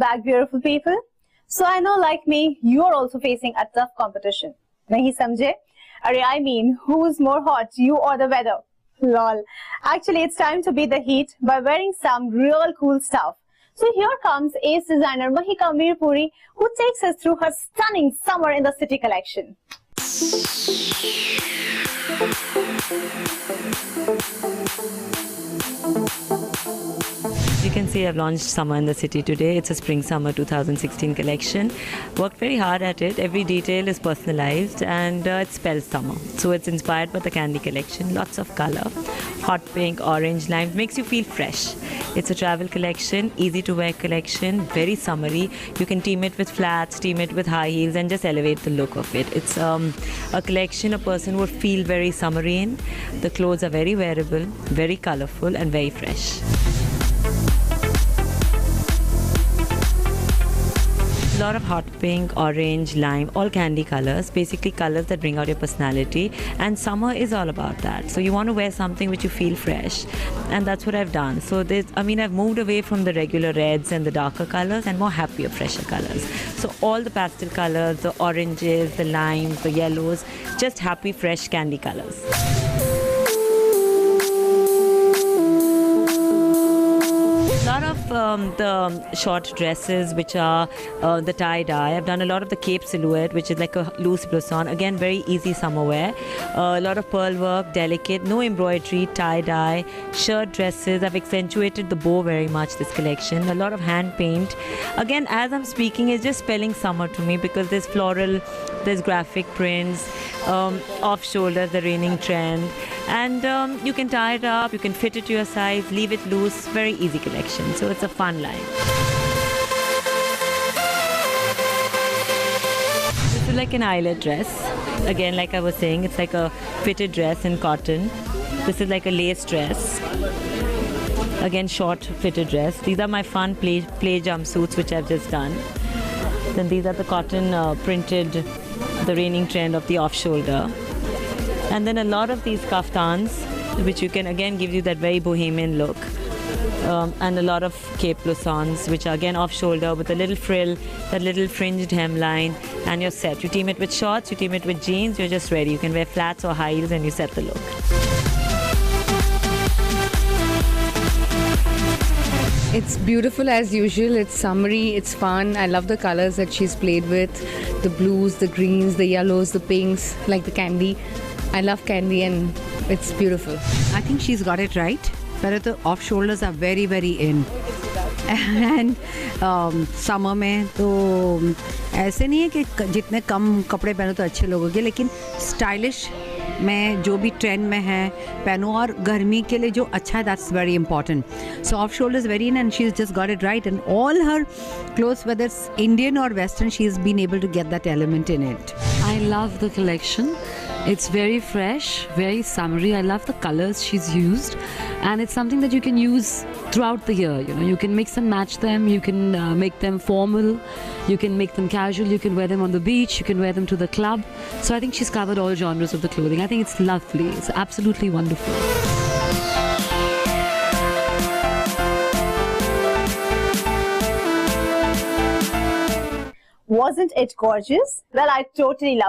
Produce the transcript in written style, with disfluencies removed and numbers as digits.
back, beautiful people. So I know, like me, you are also facing a tough competition. Nahi samjhe? I mean, who's more hot, you or the weather? Lol. Actually, it's time to beat the heat by wearing some real cool stuff. So here comes ace designer Mahika Mirpuri, who takes us through her stunning Summer in the City collection. You can see I've launched Summer in the City today. It's a Spring-Summer 2016 collection. Worked very hard at it. Every detail is personalized and it spells summer. So it's inspired by the Candy collection. Lots of color. Hot pink, orange, lime. Makes you feel fresh. It's a travel collection, easy to wear collection, very summery. You can team it with flats, team it with high heels and just elevate the look of it. It's a collection a person would feel very summery in. The clothes are very wearable, very colorful and very fresh. A lot of hot pink, orange, lime, all candy colors, basically colors that bring out your personality, and summer is all about that. So you want to wear something which you feel fresh, and that's what I've done. So I've moved away from the regular reds and the darker colors and more happier, fresher colors. So all the pastel colors, the oranges, the limes, the yellows, just happy, fresh candy colors. A lot of the short dresses, which are the tie-dye. I've done a lot of the cape silhouette, which is like a loose blouson. Again, very easy summer wear. A lot of pearl work, delicate, no embroidery, tie-dye, shirt dresses. I've accentuated the bow very much this collection. A lot of hand paint. Again, as I'm speaking, it's just spelling summer to me because there's floral, there's graphic prints, off-shoulder, the reigning trend. And you can tie it up, you can fit it to your size, leave it loose, very easy collection. So it's a fun line. This is like an eyelet dress. Again, like I was saying, it's like a fitted dress in cotton. This is like a lace dress. Again, short fitted dress. These are my fun play jumpsuits which I've just done. Then these are the cotton printed, the reigning trend of the off-shoulder. And then a lot of these kaftans, which you can again give you that very bohemian look. And a lot of cape bloussons, which are again off-shoulder with a little frill, that little fringed hemline, and you're set. You team it with shorts, you team it with jeans, you're just ready. You can wear flats or high heels and you set the look. It's beautiful as usual. It's summery, it's fun. I love the colors that she's played with. The blues, the greens, the yellows, the pinks, like the candy. I love candy and it's beautiful. I think she's got it right. But the off shoulders are very, very in. And summer में तो ऐसे नहीं है कि जितने कम कपड़े पहनो तो अच्छे लोगोगे, लेकिन स्टाइलिश में जो भी ट्रेंड में है पहनो और गर्मी के लिए जो अच्छा है, that's very important. So off shoulders very in and she's just got it right, and all her clothes, whether it's Indian or Western, she's been able to get that element in it. I love the collection. It's very fresh, very summery. I love the colors she's used, and it's something that you can use throughout the year. You know, you can mix and match them. You can make them formal. You can make them casual. You can wear them on the beach. You can wear them to the club. So I think she's covered all genres of the clothing. I think it's lovely. It's absolutely wonderful. Wasn't it gorgeous? Well, I totally love it.